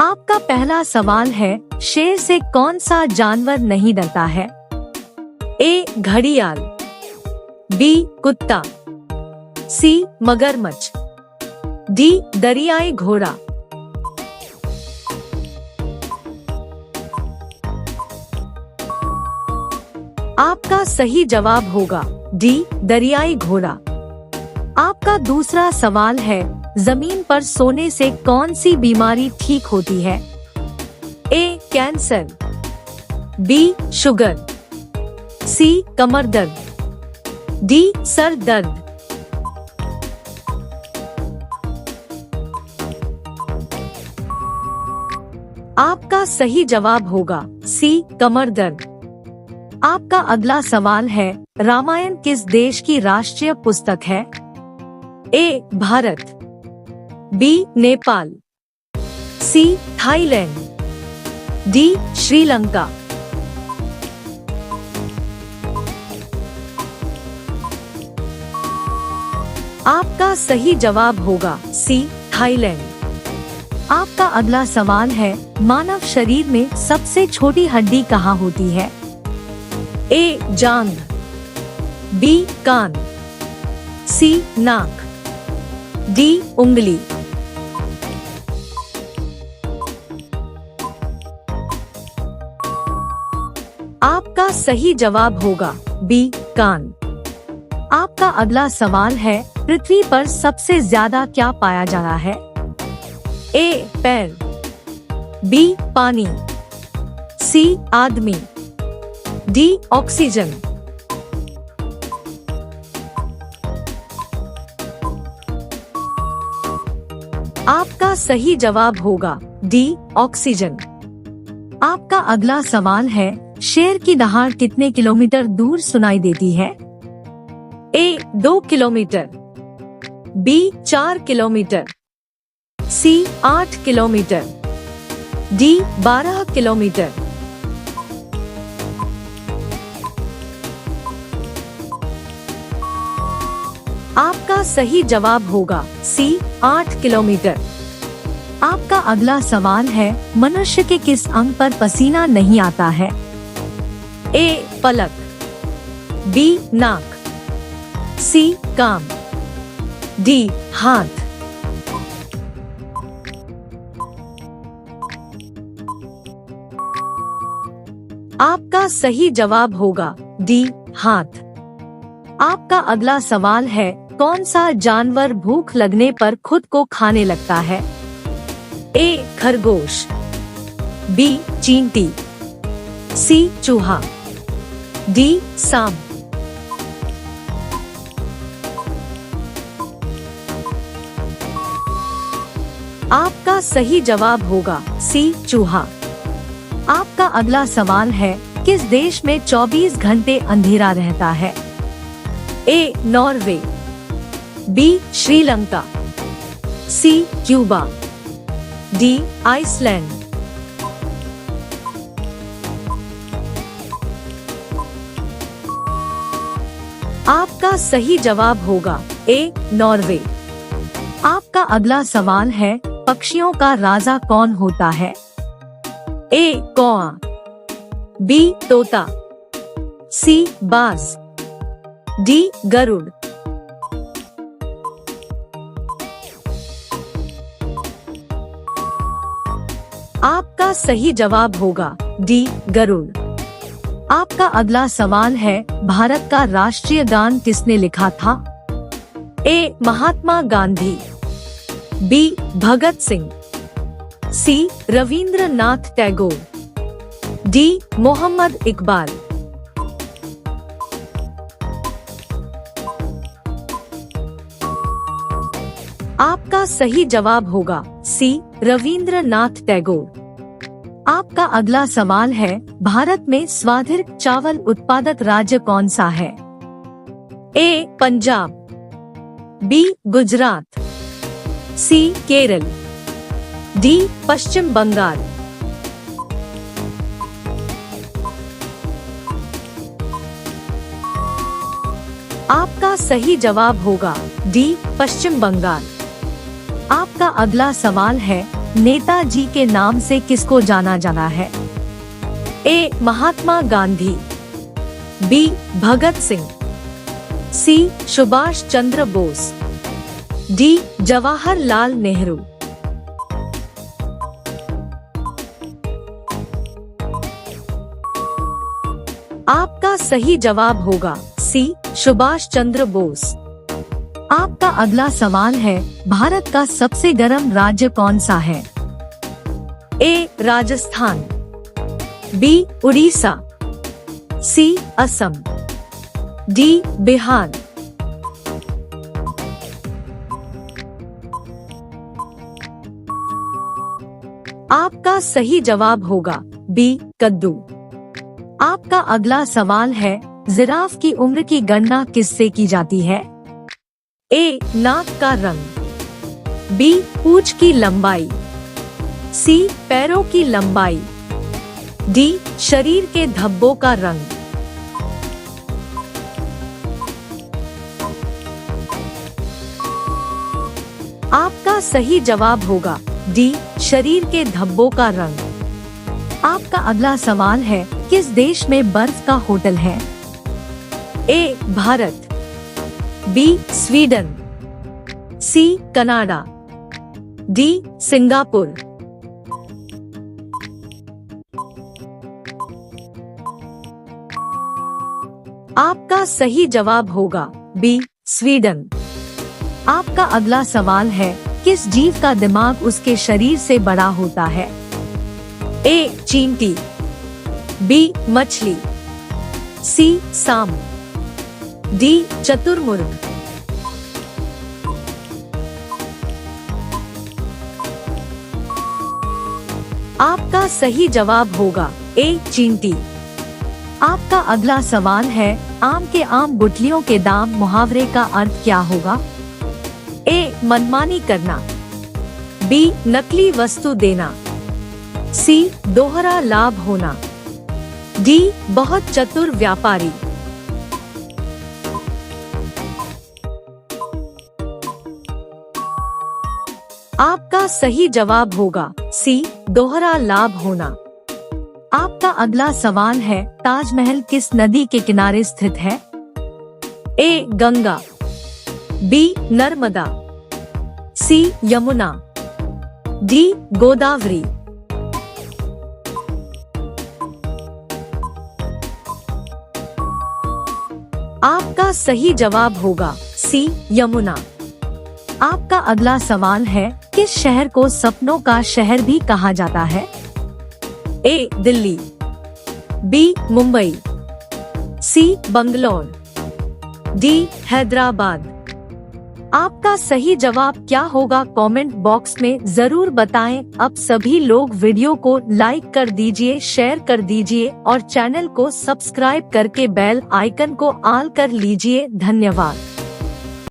आपका पहला सवाल है, शेर से कौन सा जानवर नहीं डरता है? ए. घड़ियाल, बी. कुत्ता, सी. मगरमच्छ, डी. दरियाई घोड़ा। आपका सही जवाब होगा डी. दरियाई घोड़ा। आपका दूसरा सवाल है, जमीन पर सोने से कौन सी बीमारी ठीक होती है? A. Cancer, B. Sugar, C. कमर दर्द, डी. सर दर्द। आपका सही जवाब होगा सी. कमर दर्द। आपका अगला सवाल है, रामायण किस देश की राष्ट्रीय पुस्तक है? A. Bharat, B. Nepal, C. Thailand, D. Sri Lanka. आपका सही जवाब होगा सी. थाईलैंड। आपका अगला सवाल है, मानव शरीर में सबसे छोटी हड्डी कहाँ होती है? ए. जांघ, बी. कान, सी. नाक, डी. उंगली। आपका सही जवाब होगा बी. कान। आपका अगला सवाल है, पृथ्वी पर सबसे ज्यादा क्या पाया जा रहा है? ए. पैर, बी. पानी, सी. आदमी, डी. ऑक्सीजन। आपका सही जवाब होगा डी. ऑक्सीजन। आपका अगला सवाल है, शेर की दहाड़ कितने किलोमीटर दूर सुनाई देती है? ए. 2 किलोमीटर, बी. 4 किलोमीटर, सी. 8 किलोमीटर, डी. 12 किलोमीटर। आपका सही जवाब होगा सी. 8 किलोमीटर। आपका अगला सवाल है, मनुष्य के किस अंग पर पसीना नहीं आता है? ए. पलक, बी. नाक, सी. कान, डी. हाथ। आपका सही जवाब होगा डी. हाथ। आपका अगला सवाल है, कौन सा जानवर भूख लगने पर खुद को खाने लगता है? ए. खरगोश, बी. चींटी, सी. चूहा, डी. सांप। आपका सही जवाब होगा सी. चूहा। आपका अगला सवाल है, किस देश में 24 घंटे अंधेरा रहता है? A. Norway, B. Sri Lanka, C. Cuba, D. Iceland. आपका सही जवाब होगा ए. नॉर्वे। आपका अगला सवाल है, पक्षियों का राजा कौन होता है? ए. कौआ, बी. तोता, सी. बाज, डी. गरुड़। आपका सही जवाब होगा डी. गरुड़। आपका अगला सवाल है, भारत का राष्ट्रीय गान किसने लिखा था? ए. महात्मा गांधी, बी. भगत सिंह, सी. रविंद्रनाथ टैगोर, डी. मोहम्मद इकबाल। आपका सही जवाब होगा सी. रविंद्रनाथ टैगोर। आपका अगला सवाल है, भारत में सर्वाधिक चावल उत्पादक राज्य कौन सा है? ए. पंजाब, बी. गुजरात, सी. केरल, डी. पश्चिम बंगाल। आपका सही जवाब होगा डी. पश्चिम बंगाल। आपका अगला सवाल है, नेताजी के नाम से किसको जाना जाना है? ए. महात्मा गांधी, बी. भगत सिंह, सी. सुभाष चंद्र बोस, डी. जवाहरलाल नेहरू। आपका सही जवाब होगा सी. सुभाष चंद्र बोस। आपका अगला सवाल है, भारत का सबसे गर्म राज्य कौन सा है? ए. राजस्थान, बी. उड़ीसा, सी. असम, डी. बिहार। आपका सही जवाब होगा बी. कद्दू। आपका अगला सवाल है, जिराफ की उम्र की गणना किससे की जाती है? ए. नाक का रंग, बी. पूंछ की लंबाई, सी. पैरों की लंबाई, डी. शरीर के धब्बों का रंग। आपका सही जवाब होगा डी. शरीर के धब्बों का रंग। आपका अगला सवाल है, किस देश में बर्फ का होटल है? A. Bharat, B. Sweden, C. Canada, D. Singapore. आपका सही जवाब होगा बी. स्वीडन। आपका अगला सवाल है, किस जीव का दिमाग उसके शरीर से बड़ा होता है? ए. चींटी, बी. मछली, सी. सांप, डी. चतुर्मुर्ग। आपका सही जवाब होगा ए. चींटी। आपका अगला सवाल है, आम के आम गुठलियों के दाम मुहावरे का अर्थ क्या होगा? ए. मनमानी करना, बी. नकली वस्तु देना, सी. दोहरा लाभ होना, डी. बहुत चतुर व्यापारी। आपका सही जवाब होगा सी. दोहरा लाभ होना। आपका अगला सवाल है, ताजमहल किस नदी के किनारे स्थित है? ए. गंगा, बी. नर्मदा, सी. यमुना, डी. गोदावरी। आपका सही जवाब होगा सी. यमुना। आपका अगला सवाल है, किस शहर को सपनों का शहर भी कहा जाता है? ए. दिल्ली, बी. मुंबई, सी. बंगलौर, डी. हैदराबाद। आपका सही जवाब क्या होगा कमेंट बॉक्स में जरूर बताएं। अब सभी लोग वीडियो को लाइक कर दीजिए, शेयर कर दीजिए और चैनल को सब्सक्राइब करके बेल आइकन को ऑल कर लीजिए। धन्यवाद।